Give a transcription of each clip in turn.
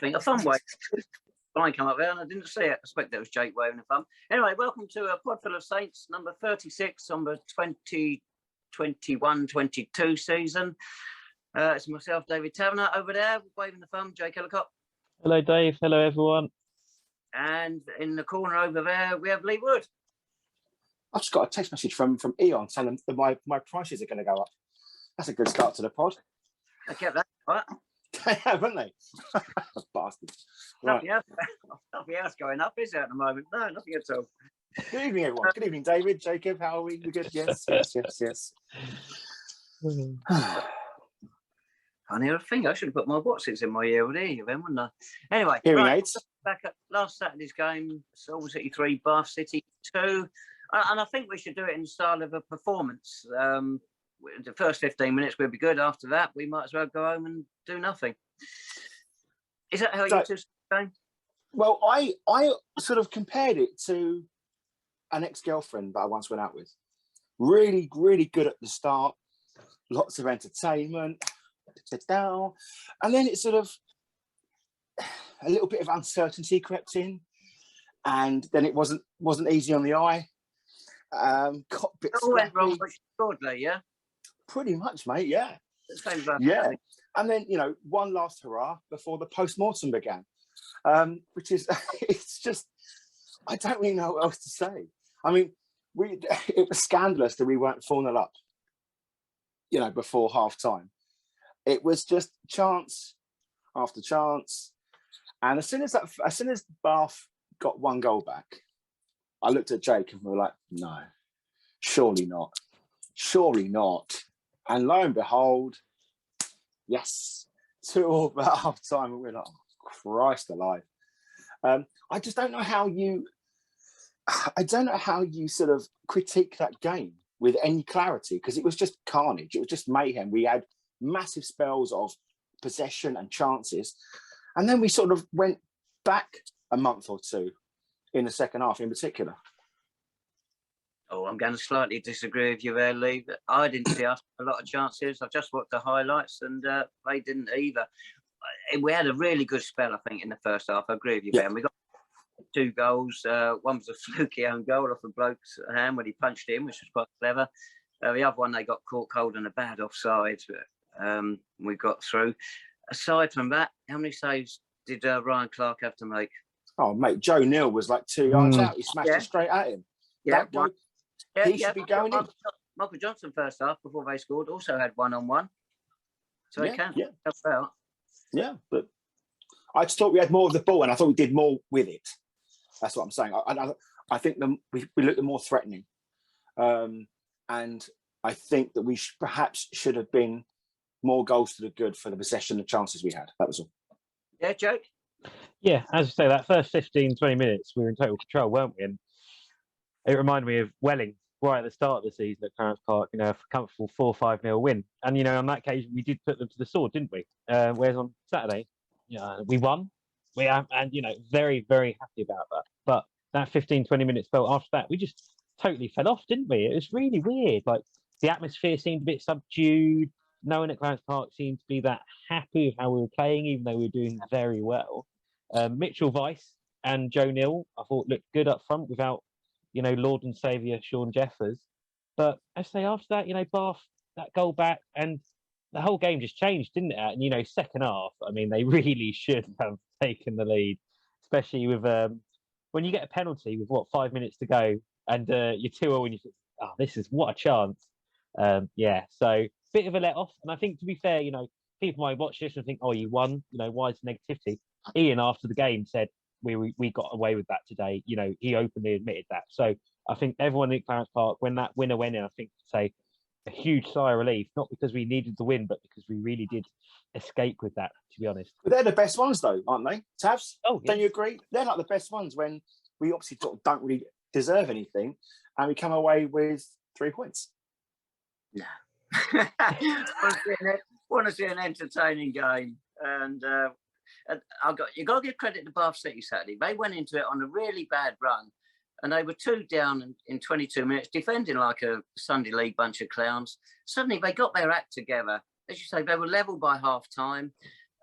think. A thumb wave. I come up there and I didn't see it. I expect that was Jake waving a thumb. Anyway, welcome to a Podful of Saints, number 36 on the 2021-22 season. It's myself, David Tavener, over there waving the thumb, Jake Ellacott. Hello, Dave. Hello, everyone. And in the corner over there, we have Lee Wood. I've just got a text message from Eon telling them that my prices are going to go up. That's a good start to the pod. I kept that, right? They have, haven't they? Bastards. Right. Nothing else going up, is there, at the moment? No, nothing at all. Good evening, everyone. Good evening, David, Jacob. How are we? We good? Yes. I need a thing. I should have put my Watsons in my ear with you then, wouldn't I? Anyway, hearing aids. Back at last Saturday's game, St Albans City 3, Bath City 2. And I think we should do it in the style of a performance. The first 15 minutes will be good. After that, we might as well go home and do nothing. Is that how you two saying? Well, I sort of compared it to an ex-girlfriend that I once went out with. Really, really good at the start. Lots of entertainment. And then it sort of, a little bit of uncertainty crept in. And then it wasn't easy on the eye. Got a bit it all went wrong shortly, yeah? Pretty much, mate, yeah. Yeah. And then, one last hurrah before the post-mortem began, which is, it's just, I don't really know what else to say. I mean, it was scandalous that we weren't 4-0 up, before half-time. It was just chance after chance. And as soon as Bath got one goal back, I looked at Jake and we were like, no, surely not. And lo and behold, yes, 2-2 at half time. And we're like, oh, Christ alive. I just don't know how you sort of critique that game with any clarity, because it was just carnage. It was just mayhem. We had massive spells of possession and chances. And then we sort of went back a month or two in the second half in particular. Oh, I'm going to slightly disagree with you there, Lee. I didn't see us a lot of chances. I've just watched the highlights and they didn't either. We had a really good spell, I think, in the first half. I agree with you, Ben. We got 2 goals. One was a fluky own goal off a bloke's hand when he punched it in, which was quite clever. The other one, they got caught cold and a bad offside. We got through. Aside from that, how many saves did Ryan Clark have to make? Oh, mate, Joe Neal was like 2 yards out. He smashed it straight at him. Yeah, he should be going in. Michael Johnson, first half, before they scored, also had 1-on-1. So he can help out. Yeah, but I just thought we had more of the ball and I thought we did more with it. That's what I'm saying. I think we looked more threatening. And I think that we perhaps should have been more goals to the good for the possession and chances we had. That was all. Yeah, Jake? Yeah, as you say, that first 15, 20 minutes, we were in total control, weren't we? And it reminded me of Welling right at the start of the season at Clarence Park, a comfortable 4-5-0 win. And, on that occasion, we did put them to the sword, didn't we? Whereas on Saturday, we won. And, very, very happy about that. But that 15, 20 minute spell after that, we just totally fell off, didn't we? It was really weird. Like, the atmosphere seemed a bit subdued. No one at Clarence Park seemed to be that happy with how we were playing, even though we were doing very well. Mitchell Weiss and Joe Neal, I thought, looked good up front without, Lord and Saviour Shaun Jeffers. But I say after that, Bath, that goal back, and the whole game just changed, didn't it? And, second half, I mean, they really should have taken the lead, especially with when you get a penalty with, 5 minutes to go, and you're 2-0 and you think, oh, this is what a chance. So bit of a let off. And I think, to be fair, people might watch this and think, oh, you won, why is negativity? Ian, after the game, said, we got away with that today. He openly admitted that. So I think everyone at Clarence Park, when that winner went in, I think to say a huge sigh of relief, not because we needed the win, but because we really did escape with that, to be honest. But they're the best ones, though, aren't they? Tavs? Oh, yeah. Don't you agree? They're like the best ones when we obviously don't really deserve anything and we come away with 3 points. No. Want to see an entertaining game, and you got to give credit to Bath City Saturday. They went into it on a really bad run, and they were 2 down in 22 minutes, defending like a Sunday League bunch of clowns. Suddenly, they got their act together. As you say, they were level by half time.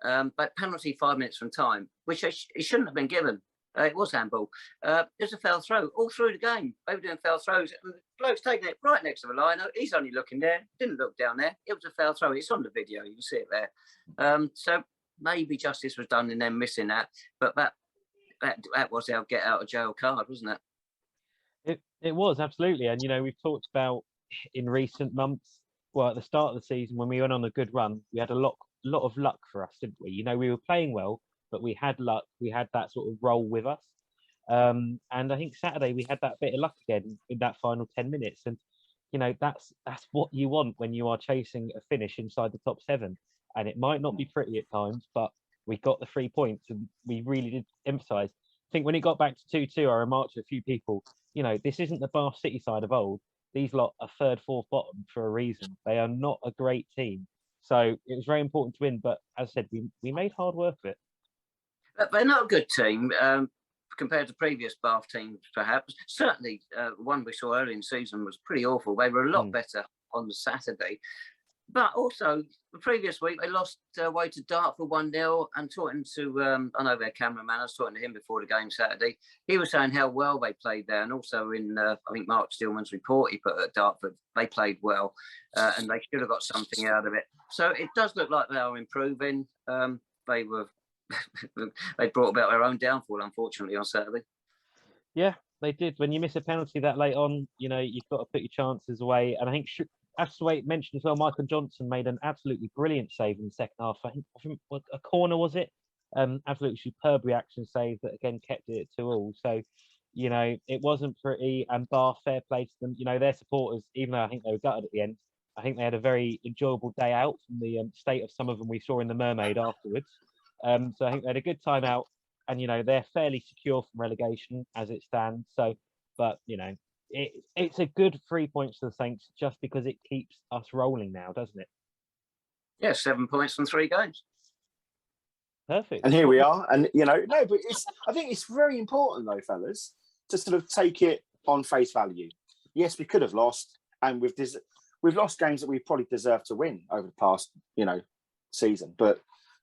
but penalty 5 minutes from time, which it shouldn't have been given. It was handball. It was a foul throw all through the game. They were doing foul throws. And the bloke's taking it right next to the line. He's only looking there. Didn't look down there. It was a foul throw. It's on the video. You can see it there. So maybe justice was done in them missing that. But that was our get out of jail card, wasn't it? It was, absolutely. And, we've talked about in recent months, well, at the start of the season, when we went on a good run, we had a lot of luck for us, didn't we? We were playing well, but we had luck. We had that sort of roll with us. And I think Saturday we had that bit of luck again in that final 10 minutes. And, that's what you want when you are chasing a finish inside the top 7. And it might not be pretty at times, but we got the 3 points and we really did emphasise. I think when it got back to 2-2, I remarked to a few people, this isn't the Bath City side of old. These lot are 3rd, 4th bottom for a reason. They are not a great team. So it was very important to win. But as I said, we made hard work of it. They're not a good team compared to previous Bath teams, perhaps. Certainly, one we saw early in the season was pretty awful. They were a lot better on the Saturday. But also, the previous week, they lost away to Dartford 1-0 and talking to, I know their cameraman, I was talking to him before the game Saturday. He was saying how well they played there. And also in, I think, Mark Stillman's report he put at Dartford, they played well and they should have got something out of it. So it does look like they are improving. They brought about their own downfall, unfortunately, on Saturday. Yeah, they did. When you miss a penalty that late on, you've got to put your chances away. And I think as Wade mentioned as well, Michael Johnson made an absolutely brilliant save in the second half. I think a corner, was it? Absolutely superb reaction save that again kept it at 2-2. So, it wasn't pretty. And Bath, fair play to them. Their supporters, even though I think they were gutted at the end, I think they had a very enjoyable day out from the state of some of them we saw in the Mermaid afterwards. So I think they had a good time out, and they're fairly secure from relegation as it stands. So, but it's a good 3 points to the Saints just because it keeps us rolling now, doesn't it? Yeah, 7 points from 3 games. Perfect. And here we are. And but I think it's very important though, fellas, to sort of take it on face value. Yes, we could have lost, and we've lost games that we probably deserved to win over the past season, but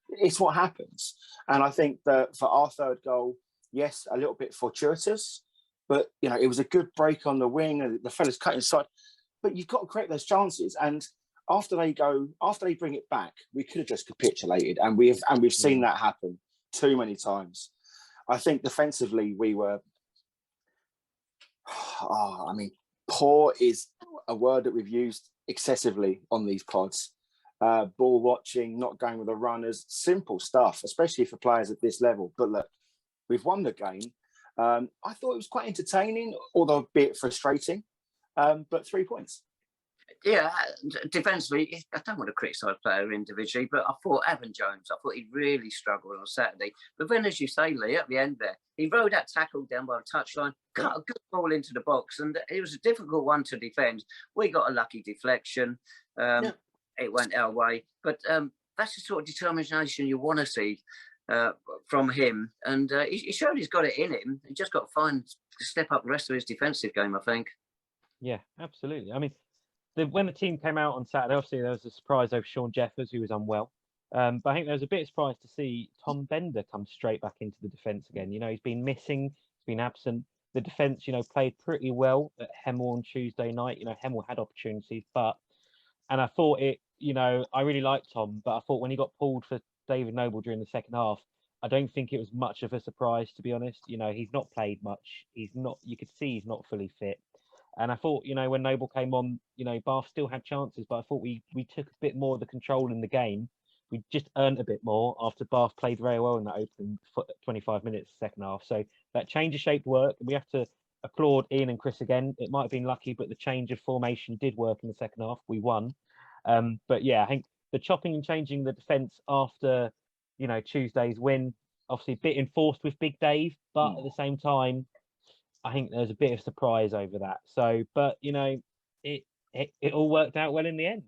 it's what happens. And I think that for our 3rd goal, yes, a little bit fortuitous, but it was a good break on the wing and the fellas cut inside. But you've got to create those chances. And after they bring it back, we could have just capitulated. And we've seen that happen too many times. I think defensively we were poor is a word that we've used excessively on these pods. Ball watching, not going with the runners, simple stuff, especially for players at this level. But look, we've won the game. I thought it was quite entertaining, although a bit frustrating, but 3 points. Yeah, defensively, I don't want to criticise player individually, but I thought Evan Jones, he really struggled on Saturday. But then, as you say, Lee, at the end there, he rode that tackle down by the touchline, cut a good ball into the box, and it was a difficult one to defend. We got a lucky deflection. It went our way. But that's the sort of determination you want to see from him. And he showed he's got it in him. He just got to step up the rest of his defensive game, I think. Yeah, absolutely. I mean, when the team came out on Saturday, obviously there was a surprise over Shaun Jeffers, who was unwell. But I think there was a bit of surprise to see Tom Bender come straight back into the defence again. He's been missing, he's been absent. The defence, played pretty well at Hemel on Tuesday night. Hemel had opportunities, and I thought I really liked Tom, but I thought when he got pulled for David Noble during the second half, I don't think it was much of a surprise, to be honest. He's not played much. You could see he's not fully fit. And I thought, when Noble came on, Bath still had chances, but I thought we took a bit more of the control in the game. We just earned a bit more after Bath played very well in that opening 25 minutes second half. So that change of shape worked. We have to applaud Ian and Chris again. It might have been lucky, but the change of formation did work in the second half. We won. But yeah, I think the chopping and changing the defence after, Tuesday's win, obviously a bit enforced with Big Dave, but at the same time, I think there's a bit of surprise over that. So, but it all worked out well in the end.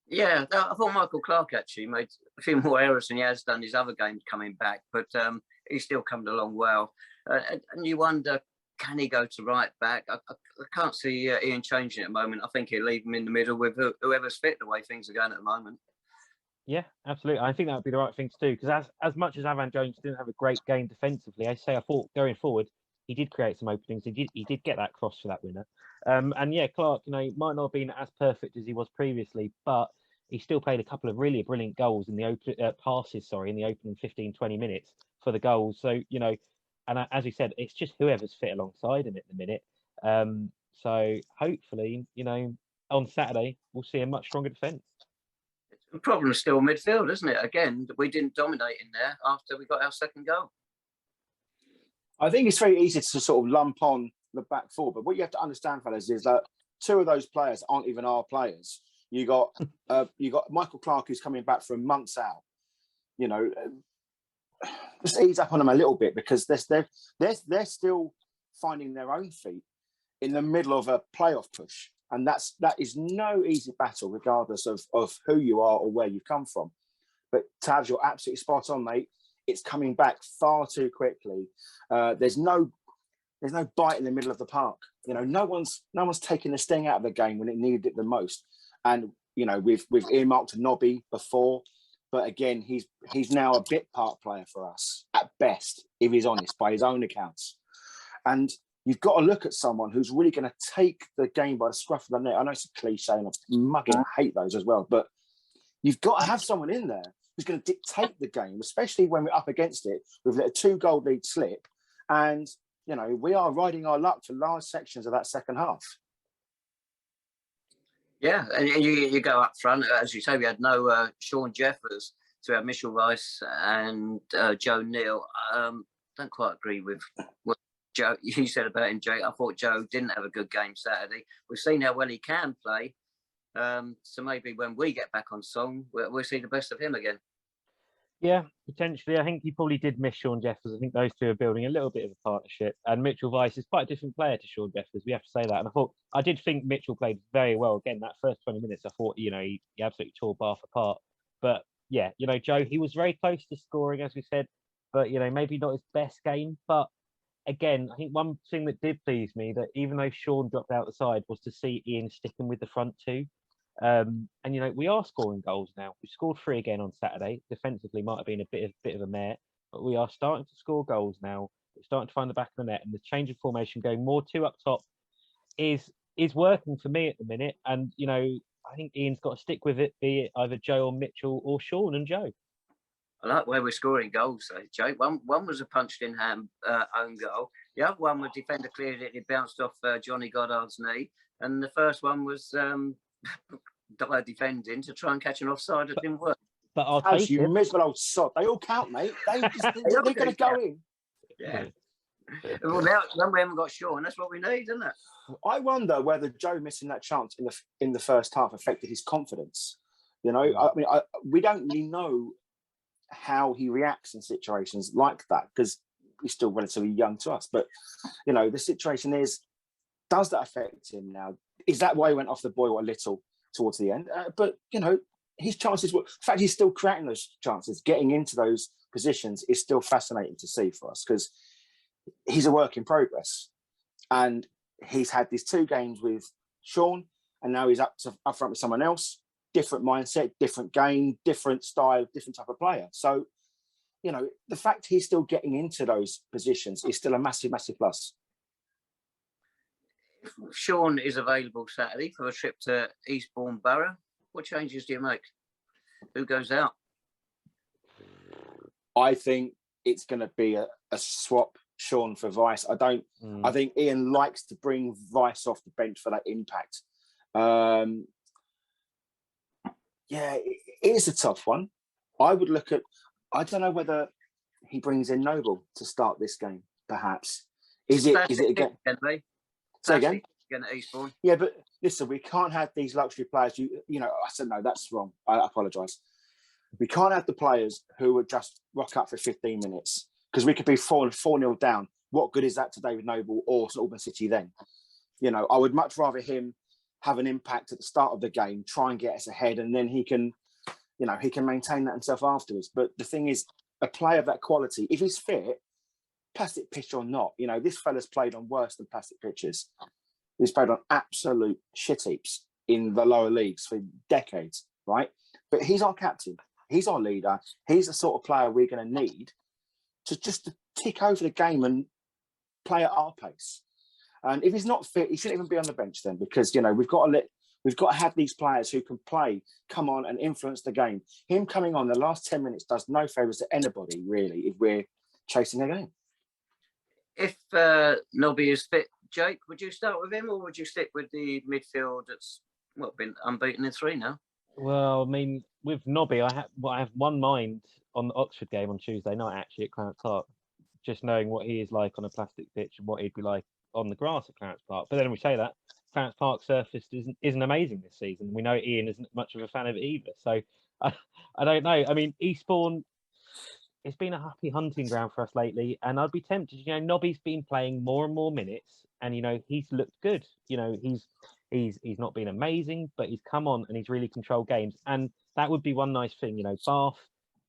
Yeah, I thought Michael Clark actually made a few more errors than he has done his other games coming back, but he's still come along well. And you wonder, can he go to right back? I can't see Ian changing at the moment. I think he'll leave him in the middle with whoever's fit the way things are going at the moment. Yeah, absolutely. I think that would be the right thing to do, because as much as Avan Jones didn't have a great game defensively, I thought going forward he did create some openings. He did get that cross for that winner. And yeah, Clark, might not have been as perfect as he was previously, but he still played a couple of really brilliant goals in the in the opening 15, 20 minutes for the goals. So and as we said, it's just whoever's fit alongside him at the minute. So hopefully, on Saturday we'll see a much stronger defence. The problem is still midfield, isn't it? Again, we didn't dominate in there after we got our second goal. I think it's very easy to sort of lump on the back four, but what you have to understand, fellas, is that two of those players aren't even our players. You got Michael Clark, who's coming back from months out. Just ease up on them a little bit, because they're still finding their own feet in the middle of a playoff push. And that is no easy battle, regardless of who you are or where you've come from. But Tavs, you're absolutely spot on, mate. It's coming back far too quickly. There's no bite in the middle of the park. No one's taking the sting out of the game when it needed it the most. And we've earmarked Nobby before, but again, he's now a bit part player for us at best, if he's honest, by his own accounts. And you've got to look at someone who's really going to take the game by the scruff of the neck. I know it's a cliche, and I hate those as well, but you've got to have someone in there who's going to dictate the game, especially when we're up against it. We've let a 2-goal lead slip, and we are riding our luck for large sections of that second half. Yeah, and you go up front, as you say, we had no Shaun Jeffers, so we had Mitchell Rice and Joe Neal. Don't quite agree with what Joe you said about him, Jake. I thought Joe didn't have a good game Saturday. We've seen how well he can play. So maybe when we get back on song, we'll see the best of him again. Yeah, potentially. I think he probably did miss Shaun Jeffers. I think those two are building a little bit of a partnership. And Mitchell Weiss is quite a different player to Shaun Jeffers. We have to say that. And I did think Mitchell played very well. Again, that first 20 minutes, I thought, he absolutely tore Bath apart. But yeah, Joe, he was very close to scoring, as we said, but, maybe not his best game. But again, I think one thing that did please me, that even though Shaun dropped out the side, was to see Ian sticking with the front two. And we are scoring goals now. We scored 3 again on Saturday. Defensively might have been a bit of a mare, but we are starting to score goals now. We're starting to find the back of the net, and the change of formation, going more 2 up top, is working for me at the minute. And I think Ian's got to stick with it, be it either Joe or Mitchell or Shaun and Joe. I like where we're scoring goals, though, Joe. One was a punched-in hand own goal. The other one, was defender cleared it. It bounced off Johnny Goddard's knee, and the first one was Dyer defending to try and catch an offside. It didn't work. But I'll take you it. miserable old sod. They all count, mate. They're going to go in. Yeah. Well, now when we haven't got Shaun, that's what we need, isn't it? I wonder whether Joe missing that chance in the first half affected his confidence. We don't really know how he reacts in situations like that, because he's still relatively young to us. But the situation is, does that affect him now? Is that why he went off the boil a little towards the end? But his chances were, the fact he's still creating those chances, getting into those positions, is still fascinating to see for us, because he's a work in progress. And he's had these 2 games with Shaun, and now he's up front with someone else. Different mindset, different game, different style, different type of player. So, the fact he's still getting into those positions is still a massive, massive plus. If Shaun is available Saturday for a trip to Eastbourne Borough, what changes do you make? Who goes out? I think it's going to be a swap, Shaun for Weiss. I think Ian likes to bring Weiss off the bench for that impact. Yeah, it is a tough one. I would look at, I don't know whether he brings in Noble to start this game, perhaps. Is it again? Say again? Again at Eastbourne. Yeah, but listen, we can't have these luxury players. I said, no, that's wrong. I apologise. We can't have the players who would just rock up for 15 minutes, because we could be 4-0 down. What good is that to David Noble or St Albans City then? I would much rather him have an impact at the start of the game, try and get us ahead, and then he can maintain that himself afterwards. But the thing is, a player of that quality, if he's fit, plastic pitch or not, this fella's played on worse than plastic pitches. He's played on absolute shit heaps in the lower leagues for decades, right? But he's our captain. He's our leader. He's the sort of player we're going to need to tick over the game and play at our pace. And if he's not fit, he shouldn't even be on the bench then, because we've got to have these players who can come on and influence the game. Him coming on the last 10 minutes does no favours to anybody, really, if we're chasing a game. If Nobby is fit, Jake, would you start with him, or would you stick with the midfield that's been unbeaten in 3 now? Well, I mean, with Nobby, I have one mind on the Oxford game on Tuesday night, actually, at Clarence Park, just knowing what he is like on a plastic pitch and what he'd be like on the grass at Clarence Park. But then we say that Clarence Park surface isn't amazing this season. We know Ian isn't much of a fan of it either. So I don't know. I mean, Eastbourne, it's been a happy hunting ground for us lately, and I'd be tempted. Nobby's been playing more and more minutes, and he's looked good. He's not been amazing, but he's come on and he's really controlled games, and that would be one nice thing. Bath.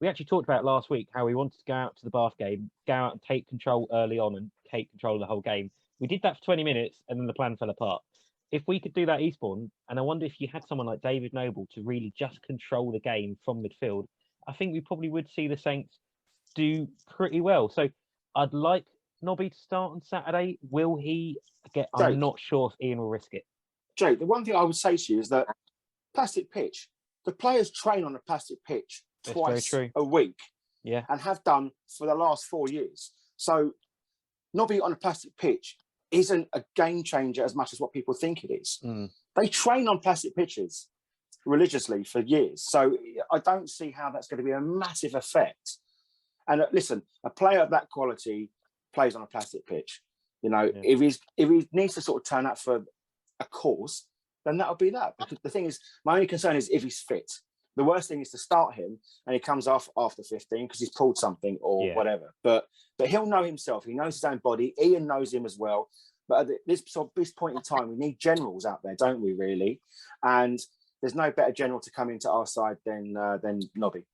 We actually talked about last week how we wanted to go out to the Bath game, go out and take control early on and take control of the whole game. We did that for 20 minutes, and then the plan fell apart. If we could do that Eastbourne, and I wonder if you had someone like David Noble to really just control the game from midfield, I think we probably would see the Saints do pretty well. So I'd like Nobby to start on Saturday. Will he get? Jake, I'm not sure if Ian will risk it. Jake, the one thing I would say to you is that plastic pitch, the players train on a plastic pitch twice a week, and have done for the last 4 years. So Nobby on a plastic pitch isn't a game changer as much as what people think it is. They train on plastic pitches religiously for years. So I don't see how that's going to be a massive effect. And listen, a player of that quality plays on a plastic pitch. If he needs to sort of turn up for a cause, then that'll be that. Because the thing is, my only concern is if he's fit. The worst thing is to start him and he comes off after 15 because he's pulled something or whatever. But he'll know himself. He knows his own body. Ian knows him as well. But at this point in time, we need generals out there, don't we, really? And there's no better general to come into our side than Nobby.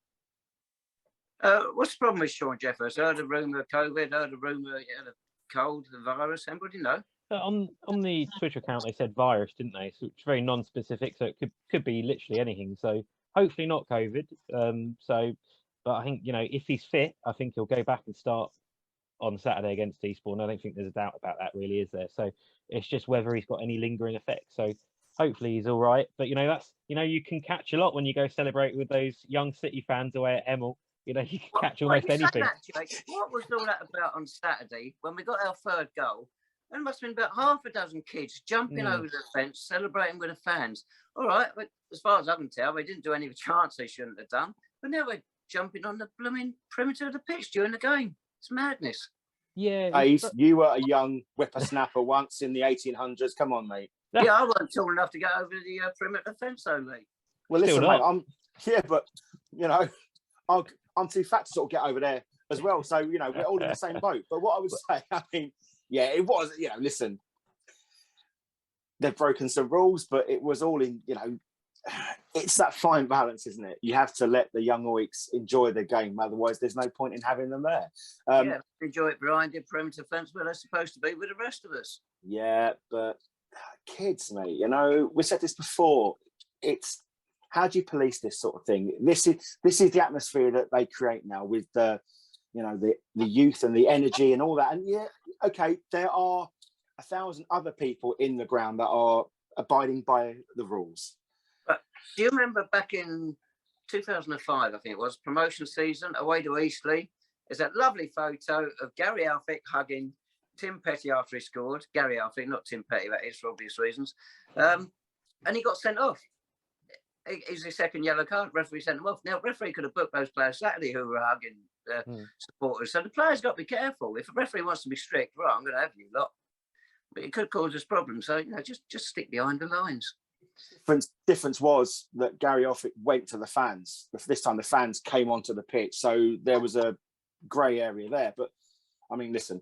What's the problem with Shaun Jeffers? Heard a rumour of COVID, heard a rumour he had a cold, the virus. Anybody know? On the Twitter account, they said virus, didn't they? So it's very non-specific, so it could be literally anything. So hopefully not COVID. But I think, if he's fit, I think he'll go back and start on Saturday against Eastbourne. I don't think there's a doubt about that, really, is there? So it's just whether he's got any lingering effects. So hopefully he's all right. But that's you can catch a lot when you go celebrate with those young City fans away at Hemel. You can catch almost anything. What was all that about on Saturday when we got our third goal? There must have been about half a dozen kids jumping over the fence, celebrating with the fans. All right, but as far as I can tell, they didn't do any of the chants they shouldn't have done. But now they're jumping on the blooming perimeter of the pitch during the game. It's madness. Yeah. Hey, you were a young whippersnapper once in the 1800s. Come on, mate. Yeah, I wasn't tall enough to get over the perimeter fence, though, mate. Well, listen, mate, but I'm too fat to sort of get over there as well. So, we're all in the same boat. But what I would say, I mean, it was, listen, they've broken some rules, but it was all in, it's that fine balance, isn't it? You have to let the young oiks enjoy the game. Otherwise, there's no point in having them there. Enjoy it behind the perimeter fence where they're supposed to be with the rest of us. Yeah, but kids, mate, we said this before. It's, how do you police this sort of thing? This is the atmosphere that they create now with the youth and the energy and all that. And there are 1,000 other people in the ground that are abiding by the rules. But do you remember back in 2005, I think it was, promotion season, away to Eastleigh? There's that lovely photo of Gary Alfick hugging Tim Petty after he scored. Gary Alfick, not Tim Petty, that is, for obvious reasons. And he got sent off. He's his second yellow card. Referee sent him off. Now, referee could have booked those players Saturday who were hugging supporters. So the players got to be careful. If a referee wants to be strict, right, I'm going to have you lot. But it could cause us problems. So, just stick behind the lines. Difference was that Gary Alfick went to the fans. This time the fans came onto the pitch. So there was a grey area there. But, I mean, listen,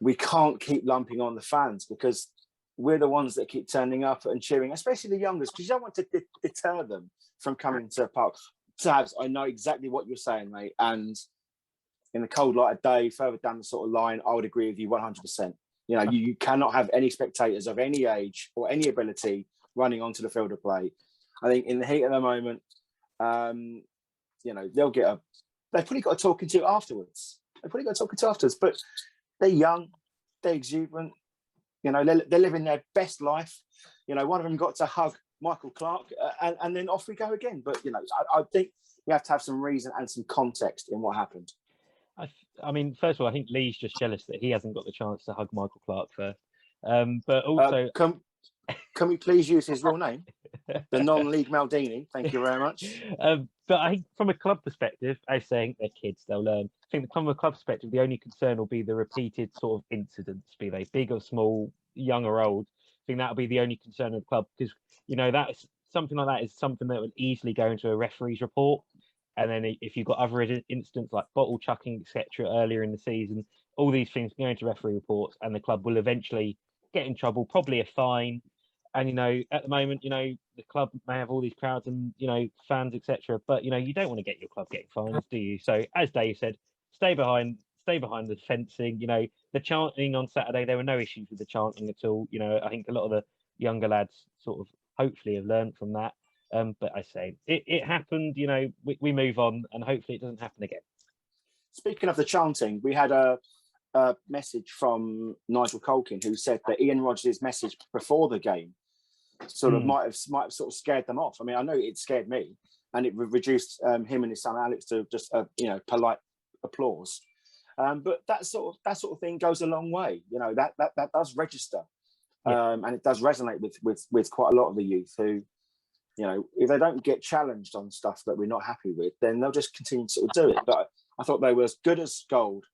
we can't keep lumping on the fans because we're the ones that keep turning up and cheering, especially the youngest, because you don't want to deter them from coming to Park. Tabs, I know exactly what you're saying, mate. And in the cold light of day, further down the sort of line, I would agree with you 100%. You cannot have any spectators of any age or any ability running onto the field of play. I think in the heat of the moment, You know, they've probably got a talking to afterwards. But they're young, they're exuberant. You know, they're living their best life. You know, one of them got to hug Michael Clark, and then off we go again. But, you know, I think we have to have some reason and some context in what happened. I mean, first of all, I think Lee's just jealous that he hasn't got the chance to hug Michael Clark first. But also... Can we please use his real name? The non-league Maldini. Thank you very much. But I think from a club perspective, I was saying they're kids, they'll learn. I think from a club perspective, the only concern will be the repeated sort of incidents, be they big or small, young or old. I think that'll be the only concern of the club, because, you know, that's something like that is something that would easily go into a referee's report. And then if you've got other incidents like bottle chucking, etc., earlier in the season, all these things can go into referee reports, and the club will eventually get in trouble, probably a fine. And, you know, at the moment, you know, the club may have all these crowds and, you know, fans, etc. But, you know, you don't want to get your club getting fines, do you? So, as Dave said, stay behind the fencing. You know, the chanting on Saturday, there were no issues with the chanting at all. You know, I think a lot of the younger lads sort of hopefully have learned from that. But I say it happened. You know, we move on, and hopefully it doesn't happen again. Speaking of the chanting, we had a message from Nigel Colkin, who said that Ian Rodgers' message before the game sort of might have sort of scared them off. I mean, I know it scared me, and it reduced him and his son Alex to just you know, polite applause. But that sort of thing goes a long way. You know, that does register, and it does resonate with quite a lot of the youth who, you know, if they don't get challenged on stuff that we're not happy with, then they'll just continue to sort of do it. But I thought they were as good as gold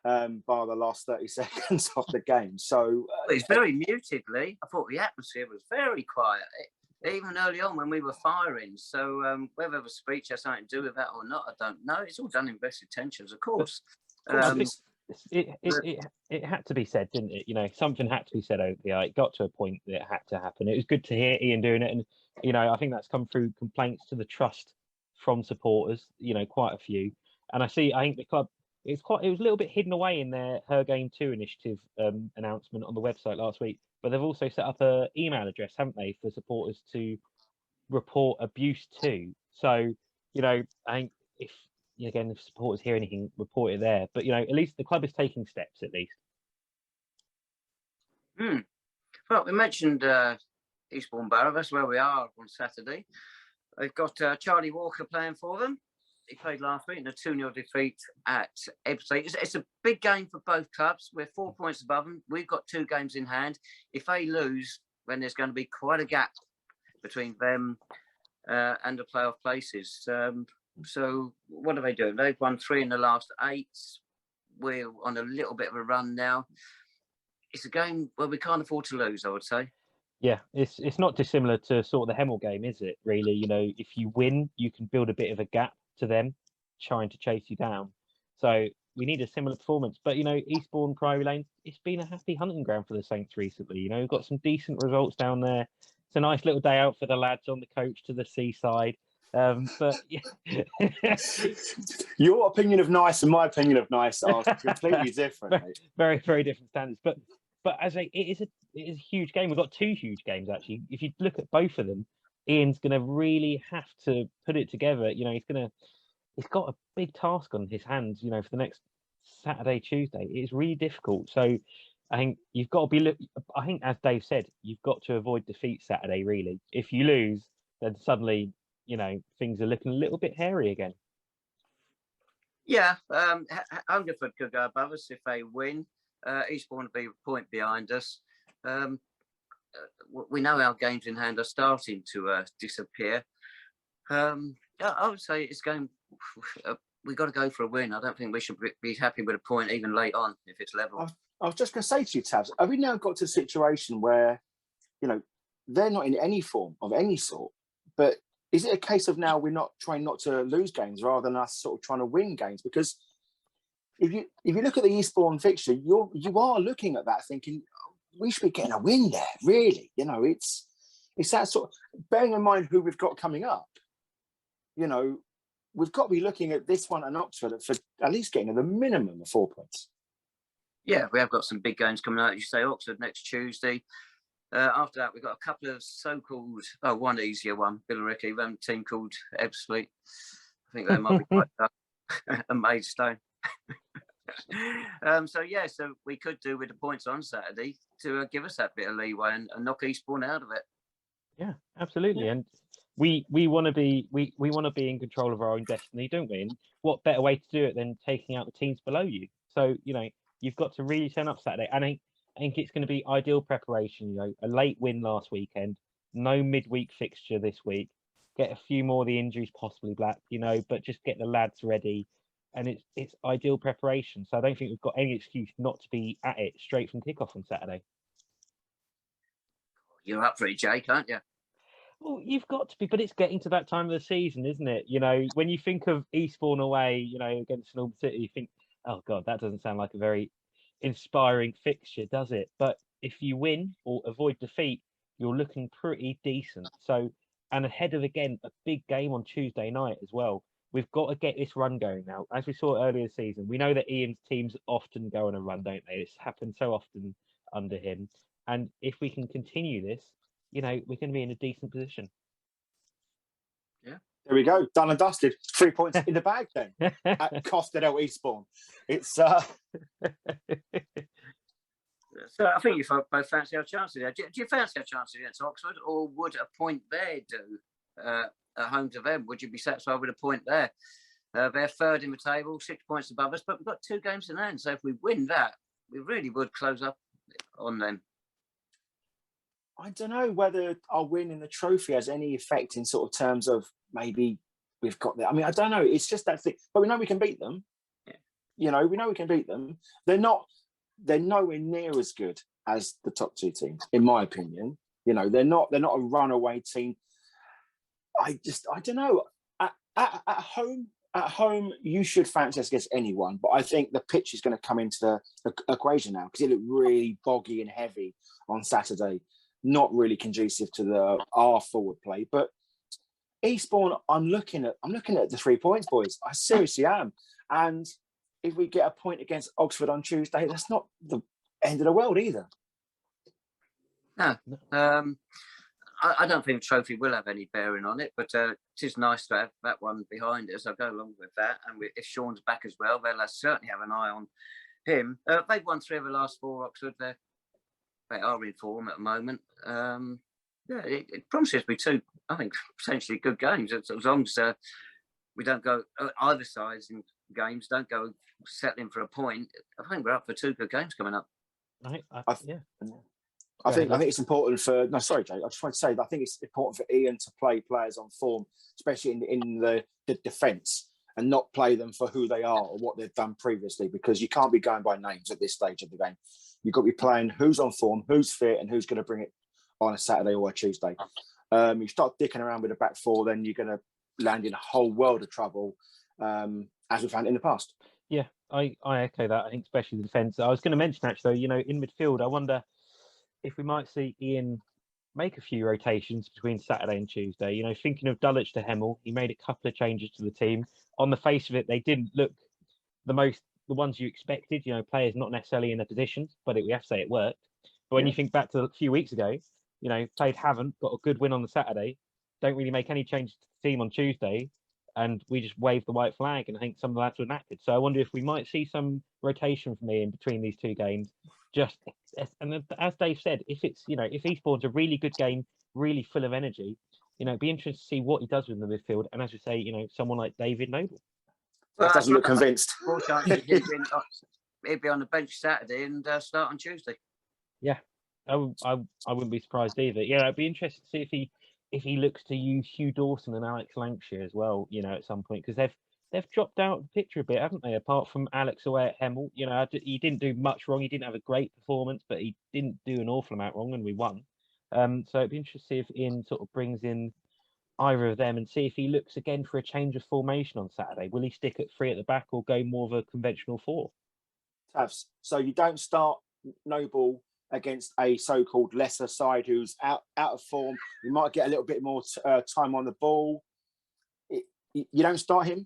by the last 30 seconds of the game. So it's very muted, Lee. I thought the atmosphere was very quiet, even early on when we were firing. So whether the speech has something to do with that or not, I don't know. It's all done in best intentions, of course. It had to be said, didn't it? You know, something had to be said over the eye. It got to a point that it had to happen. It was good to hear Ian doing it, and, you know, I think that's come through complaints to the trust from supporters. You know, quite a few, and I think the club. It was a little bit hidden away in their Her Game 2 initiative announcement on the website last week, but they've also set up an email address, haven't they, for supporters to report abuse to. So, you know, I think if supporters hear anything, report it there. But, you know, at least the club is taking steps, at least. Well, we mentioned Eastbourne Borough. That's where we are on Saturday. They've got Charlie Walker playing for them. He played last week in a 2-0 defeat at Ebbsfleet. It's a big game for both clubs. We're 4 points above them. We've got 2 games in hand. If they lose, then there's going to be quite a gap between them and the playoff places. So what are they doing? They've won 3 in the last 8. We're on a little bit of a run now. It's a game where we can't afford to lose, I would say. Yeah, it's not dissimilar to sort of the Hemel game, is it, really? You know, if you win, you can build a bit of a gap to them trying to chase you down. So we need a similar performance. But, you know, Eastbourne, Priory Lane, it's been a happy hunting ground for the Saints recently. You know, we've got some decent results down there. It's a nice little day out for the lads on the coach to the seaside. But yeah. Your opinion of nice and my opinion of nice are completely different. Mate. Very, very different standards. But it is a huge game. We've got 2 huge games, actually. If you look at both of them, Ian's going to really have to put it together. You know, he's got a big task on his hands, you know, for the next Saturday, Tuesday. It's really difficult. So I think you've got to be, I think, as Dave said, you've got to avoid defeat Saturday, really. If you lose, then suddenly, you know, things are looking a little bit hairy again. Yeah, Hungerford could go above us if they win. Eastbourne will be a point behind us. We know our games in hand are starting to disappear. I would say it's going. We've got to go for a win. I don't think we should be happy with a point even late on if it's level. I was just going to say to you, Tabs, have we now got to a situation where, you know, they're not in any form of any sort, but is it a case of now we're not trying not to lose games rather than us sort of trying to win games? Because if you look at the Eastbourne fixture, you are looking at that thinking we should be getting a win there. Really, you know, it's that sort of, bearing in mind who we've got coming up. You know, we've got to be looking at this one and Oxford for at least getting the minimum of 4 points. Yeah, we have got some big games coming out. As you say, Oxford next Tuesday. After that, we've got a couple of so-called, one easier one, Billericay, a team called Ebbsfleet. I think they might be quite tough. And Maidstone. So we could do with the points on Saturday to give us that bit of leeway and knock Eastbourne out of it. Yeah, absolutely. And we want to be in control of our own destiny, don't we? And what better way to do it than taking out the teams below you? So you've got to really turn up Saturday. And I think it's going to be ideal preparation. A late win last weekend, no midweek fixture this week. Get a few more of the injuries possibly back, but just get the lads ready. And it's ideal preparation. So I don't think we've got any excuse not to be at it straight from kickoff on Saturday. You're up for it, Jake, aren't you? Well, you've got to be, but it's getting to that time of the season, isn't it? When you think of Eastbourne away, against St Albans City, you think, oh God, that doesn't sound like a very inspiring fixture, does it? But if you win or avoid defeat, you're looking pretty decent. So, and ahead of, again, a big game on Tuesday night as well. We've got to get this run going now. As we saw earlier this season, we know that Ian's teams often go on a run, don't they? It's happened so often under him. And if we can continue this, we're going to be in a decent position. Yeah. There we go. Done and dusted. 3 points in the bag then. At Costedale Eastbourne. It's So I think you both fancy our chances there. Do you fancy our chances against Oxford, or would a point there do at home to them? Would you be satisfied with a point there? They're third in the table, 6 points above us, but we've got 2 games in hand. So if we win that, we really would close up on them. I don't know whether our win in the trophy has any effect in sort of terms of maybe we've got there. I mean, I don't know. It's just that thing. But we know we can beat them. Yeah. We know we can beat them. They're nowhere near as good as the top 2 teams, in my opinion. They're not a runaway team. I don't know. At home, you should fancy us against anyone, but I think the pitch is going to come into the equation now because it looked really boggy and heavy on Saturday. Not really conducive to our forward play. But Eastbourne, I'm looking at the 3 points, boys. I seriously am. And if we get a point against Oxford on Tuesday, that's not the end of the world either. No. I don't think the trophy will have any bearing on it, but it is nice to have that one behind us. I'll go along with that. And if Shaun's back as well, they'll certainly have an eye on him. They've won 3 of the last 4, Oxford. They are in form at the moment. It promises to be 2, I think, potentially good games. As long as we don't go either sides in games, don't go settling for a point. I think we're up for 2 good games coming up. I think it's important for. No, sorry, Jake. I just want to say that I think it's important for Ian to play players on form, especially in the defence, and not play them for who they are or what they've done previously, because you can't be going by names at this stage of the game. You've got to be playing who's on form, who's fit, and who's going to bring it on a Saturday or a Tuesday. You start dicking around with a back 4, then you're going to land in a whole world of trouble, as we found in the past. Yeah, I echo that. I think especially the defence. I was going to mention actually, in midfield, I wonder if we might see Ian make a few rotations between Saturday and Tuesday. Thinking of Dulwich to Hemel, he made a couple of changes to the team. On the face of it, they didn't look the ones you expected. Players not necessarily in their positions, but we have to say it worked. But when you think back to a few weeks ago, played haven't got a good win on the Saturday, don't really make any changes to the team on Tuesday, and we just waved the white flag, and I think some of the lads were knackered. So I wonder if we might see some rotation from Ian between these 2 games. And as Dave said, if Eastbourne's a really good game, really full of energy, it'd be interesting to see what he does with the midfield. And as we say, someone like David Noble. That doesn't look convinced. He'd be on the bench Saturday and start on Tuesday. Yeah, I wouldn't be surprised either. Yeah, it'd be interesting to see if he looks to use Hugh Dawson and Alex Lancashire as well. At some point, because they've dropped out of the picture a bit, haven't they? Apart from Alex away at Hemel, he didn't do much wrong. He didn't have a great performance, but he didn't do an awful amount wrong, and we won. So it'd be interesting to see if Ian sort of brings in either of them and see if he looks again for a change of formation on Saturday. Will he stick at 3 at the back or go more of a conventional 4? Tavs. So you don't start Noble against a so-called lesser side who's out of form. You might get a little bit more time on the ball. You don't start him.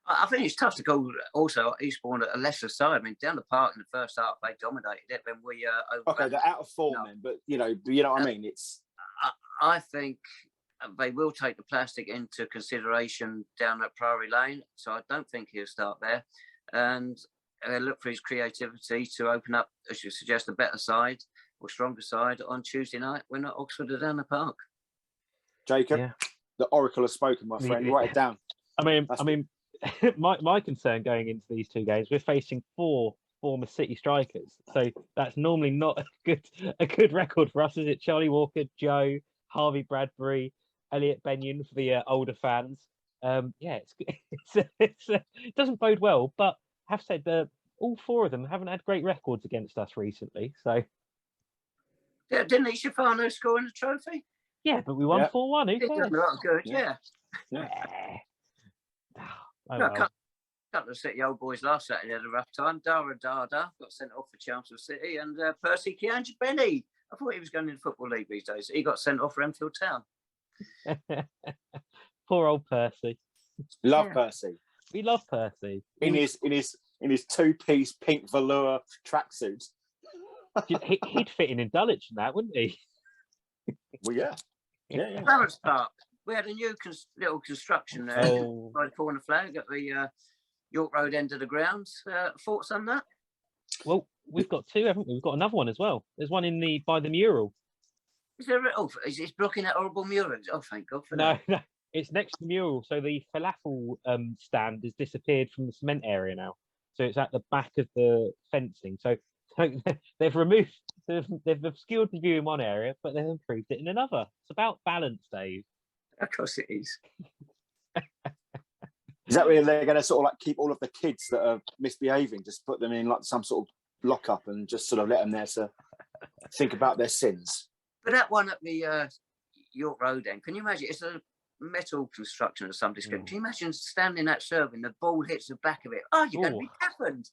I think it's tough to call. Also, Eastbourne a lesser side. I mean, down the park in the first half, they dominated it. Then we okay, they're out of form then, but you know what I mean. It's. I think they will take the plastic into consideration down at Priory Lane, so I don't think he'll start there. And look for his creativity to open up, as you suggest, a better side or stronger side on Tuesday night when Oxford are down the park. Jacob, the oracle has spoken, my friend. Write it down. I mean, my concern going into these two games, we're facing 4 former City strikers, so that's normally not a good record for us, is it? Charlie Walker, Joe, Harvey Bradbury, Elliot Benyon for the older fans. It doesn't bode well, but I have said all 4 of them haven't had great records against us recently. So yeah, didn't Ishifano score in the trophy? Yeah, but we won 4-1. Who cares? A lot of good, yeah. Oh, well. A couple of City old boys last Saturday had a rough time. Dara Dada got sent off for Chelmsford City, and Percy Kianjabeni. I thought he was going in the Football League these days. He got sent off for Enfield Town. Poor old Percy. Love Percy. We love Percy. In his 2-piece pink velour tracksuit. He'd fit in Dulwich and that, wouldn't he? Well, yeah. Clarence Park. We had a new little construction there by the corner flag at the York Road end of the grounds. Thoughts on that? Well, we've got 2, haven't we? We've got another one as well. There's one by the mural. Is there? Oh, is it blocking that horrible mural? Oh, thank God for that. No, it's next to the mural. So the falafel stand has disappeared from the cement area now. So it's at the back of the fencing. So they've obscured the view in one area, but they've improved it in another. It's about balance, Dave. Of course it is. Is that where they're going to sort of like keep all of the kids that are misbehaving, just put them in like some sort of lockup and just sort of let them there to think about their sins? But that one at the York Road end, can you imagine? It's a metal construction of some description. Can you imagine standing that serving, the ball hits the back of it? Oh, you're going to be deafened.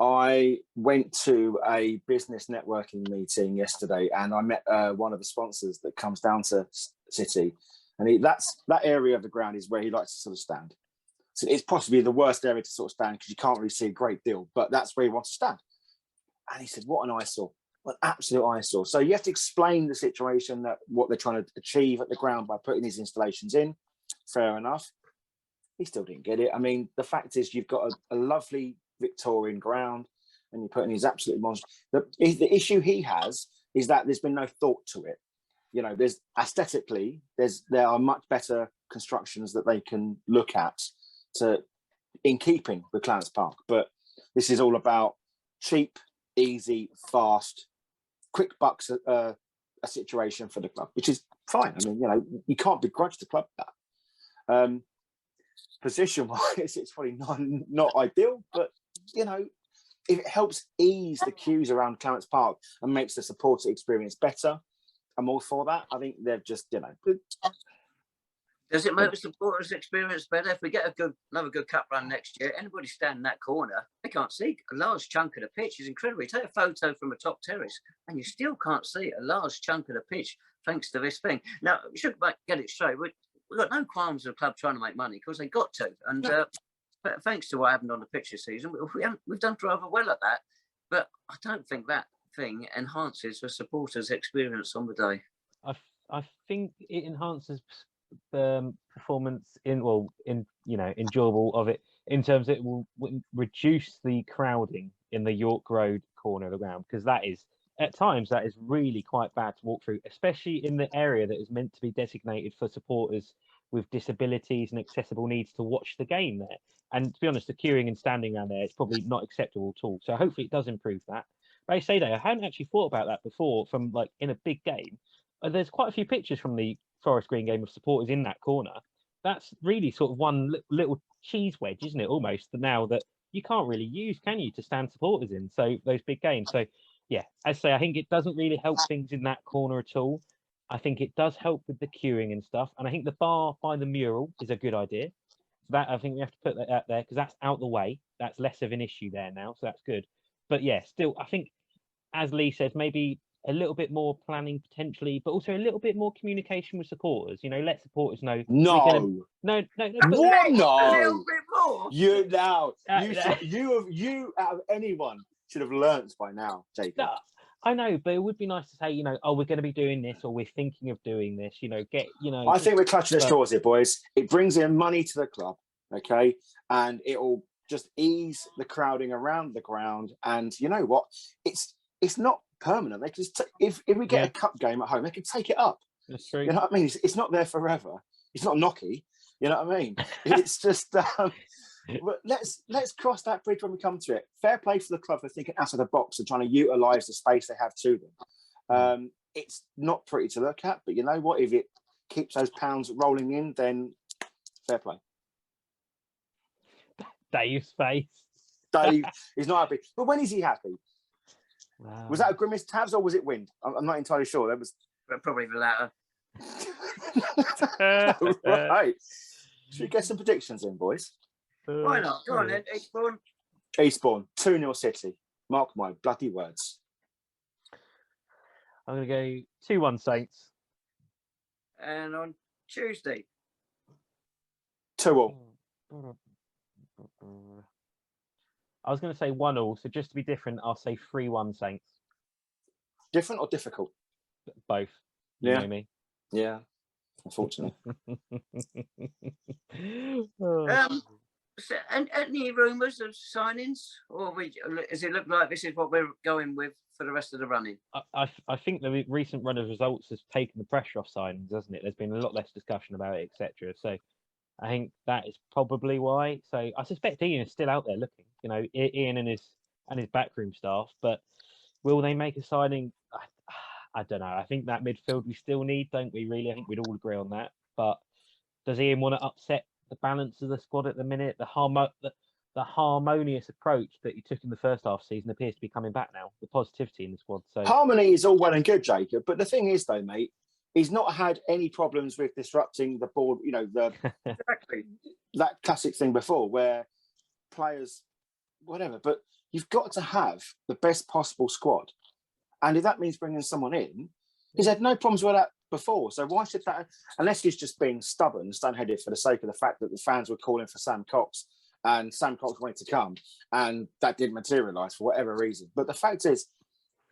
I went to a business networking meeting yesterday, and I met one of the sponsors that comes down to City, and that area of the ground is where he likes to sort of stand. So it's possibly the worst area to sort of stand because you can't really see a great deal, but that's where he wants to stand. And he said, "What an eyesore! What an absolute eyesore!" So you have to explain the situation, that what they're trying to achieve at the ground by putting these installations in. Fair enough. He still didn't get it. I mean, the fact is, you've got a lovely Victorian ground, and you're putting these absolute monsters. The issue he has is that there's been no thought to it. You know, there's aesthetically, there are much better constructions that they can look at in keeping with Clarence Park. But this is all about cheap, easy, fast, quick bucks a situation for the club, which is fine. I mean, you know, you can't begrudge the club that. Position-wise, it's probably not ideal, but you know, if it helps ease the queues around Clarence Park and makes the supporter experience better, I'm all for that. I think they're just, you know. Does it make the supporters' experience better? If we get another good cup run next year, anybody stand in that corner, they can't see a large chunk of the pitch. Is incredible. You take a photo from a top terrace, and you still can't see a large chunk of the pitch thanks to this thing. Now, we should get it straight. We've got no qualms with the club trying to make money because they got to. And thanks to what happened on the pitch this season, we've done rather well at that. But I don't think that thing enhances the supporters' experience on the day. I think it enhances the performance enjoyable of it, in terms it will reduce the crowding in the York Road corner of the ground, because at times that is really quite bad to walk through, especially in the area that is meant to be designated for supporters with disabilities and accessible needs to watch the game there. And to be honest, the queuing and standing around there is probably not acceptable at all. So hopefully it does improve that. But I say that I hadn't actually thought about that before, from like in a big game. There's quite a few pictures from the Forest Green game of supporters in that corner. That's really sort of one little cheese wedge, isn't it? Almost now that you can't really use, can you, to stand supporters in? So those big games. So yeah, as I say, I think it doesn't really help things in that corner at all. I think it does help with the queuing and stuff. And I think the bar by the mural is a good idea. So that, I think we have to put that out there because that's out the way. That's less of an issue there now. So that's good. But yeah, still, I think, as Lee says, maybe a little bit more planning potentially, but also a little bit more communication with supporters. You know, let supporters know. No. No. What? No. A little bit more. You out of anyone should have learnt by now, Jacob. No, I know, but it would be nice to say, you know, oh, we're going to be doing this, or we're thinking of doing this. You know, I think we're clutching at straws here, boys. It brings in money to the club, okay, and it will just ease the crowding around the ground. And you know what? It's not permanent. They can just if we get a cup game at home, they can take it up. That's true. You know what I mean? It's not there forever. It's not knocky. You know what I mean? It's just. Let's cross that bridge when we come to it. Fair play for the club for thinking out of the box and trying to utilise the space they have to them. It's not pretty to look at, but you know what? If it keeps those pounds rolling in, then fair play. Dave's face. Dave is not happy. But when is he happy? Wow. Was that a grimace, Tabs, or was it wind? I'm not entirely sure. That was Probably the latter. right. Should we get some predictions in, boys? Why not? Go on then, Eastbourne. Eastbourne, 2-0 City. Mark my bloody words. I'm going to go 2-1 Saints. And on Tuesday. 2-all. I was going to say 1-1, so just to be different, I'll say 3-1 Saints. Different or difficult? Both. You know me. Yeah, unfortunately. So, and any rumours of signings, or does it look like this is what we're going with for the rest of the running? I think the recent run of results has taken the pressure off signings, hasn't it? There's been a lot less discussion about it, etc. So I think that is probably why. So I suspect Ian is still out there looking. You know, Ian and his backroom staff, but will they make a signing? I don't know. I think that midfield we still need, don't we? Really, I think we'd all agree on that. But does Ian want to upset the balance of the squad at the minute? The harmonious approach that he took in the first half season appears to be coming back now. The positivity in the squad. So harmony is all well and good, Jacob. But the thing is, though, mate, he's not had any problems with disrupting the board. You know, Exactly that classic thing before, where players, whatever. But you've got to have the best possible squad, and if that means bringing someone in, he's had no problems with that before. So why should that? Unless he's just being stubborn, stone-headed for the sake of the fact that the fans were calling for Sam Cox. And Sam Cox wanted to come, and that didn't materialise for whatever reason. But the fact is,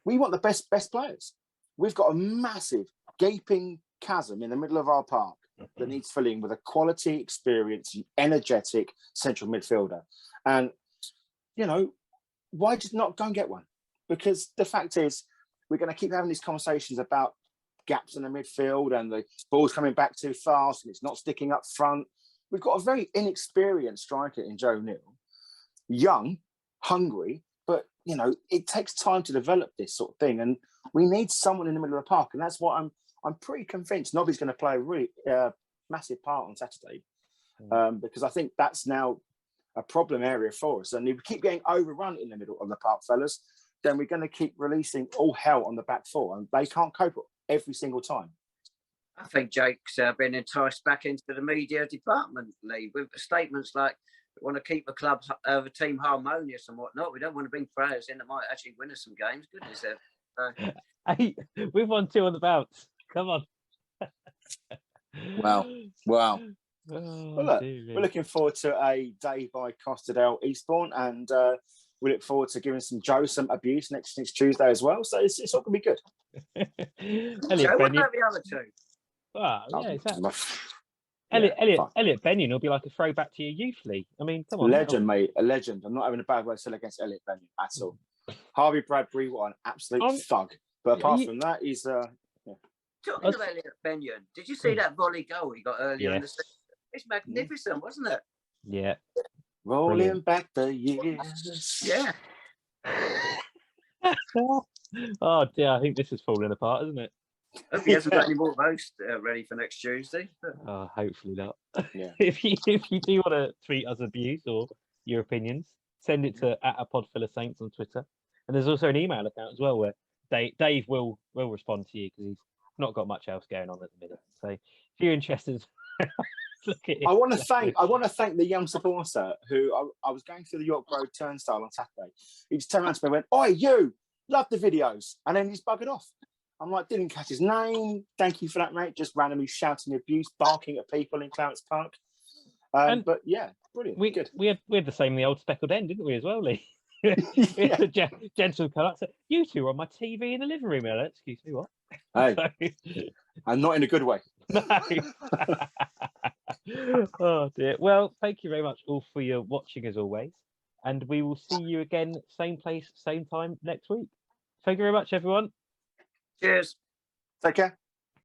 we want the best players. We've got a massive, gaping chasm in the middle of our park that needs filling with a quality, experienced, energetic central midfielder. And, you know, why just not go and get one? Because the fact is, we're going to keep having these conversations about gaps in the midfield and the ball's coming back too fast and it's not sticking up front. We've got a very inexperienced striker in Joe Neal, young, hungry, but, you know, it takes time to develop this sort of thing. And we need someone in the middle of the park. And that's why I'm pretty convinced Nobby's going to play a really massive part on Saturday, because I think that's now a problem area for us. And if we keep getting overrun in the middle of the park, fellas, then we're going to keep releasing all hell on the back four. And they can't cope every single time. I think Jake's been enticed back into the media department, Lee, with statements like, we want to keep the team harmonious and whatnot. We don't want to bring players in that might actually win us some games. Goodness. Hey, we've won 2 on the bounce. Come on. Wow. Oh, Well, look, we're looking forward to a day by Costadale Eastbourne, and we look forward to giving Joe some abuse next Tuesday as well. So it's all going to be good. Joe, what about the other two? Yeah, exactly. Elliot Benyon will be like a throwback to your youth league. I mean, come on. Legend, mate. A legend. I'm not having a bad word to say against Elliot Benyon at all. Harvey Bradbury, what an absolute thug. But apart from that, he's... Talking about Elliot Benyon, did you see that volley goal he got earlier in the season? It's magnificent, wasn't it? Yeah. Rolling back the years. Yeah. Oh, dear. I think this is falling apart, isn't it? Hope he hasn't got any more votes ready for next Tuesday. Oh, hopefully not. Yeah. If you do want to tweet us abuse or your opinions, send it to @Podful of Saints on Twitter. And there's also an email account as well where Dave will respond to you because he's not got much else going on at the minute. So if you're interested, look at it. I want to thank the young supporter who I was going through the York Road turnstile on Saturday. He just turned around to me and went, "Oi, you! Love the videos," and then he's buggered off. I'm like, didn't catch his name. Thank you for that, mate. Just randomly shouting abuse, barking at people in Clarence Park. But yeah, brilliant. Good. We had the same in the old Speckled End, didn't we, as well, Lee? We had a gentle cut up. So, you two were on my TV in the living room, Ella. Excuse me, what? Hey, and not in a good way. No. Oh dear. Well, thank you very much all for your watching as always, and we will see you again, same place, same time next week. Thank you very much, everyone. Cheers. Take care.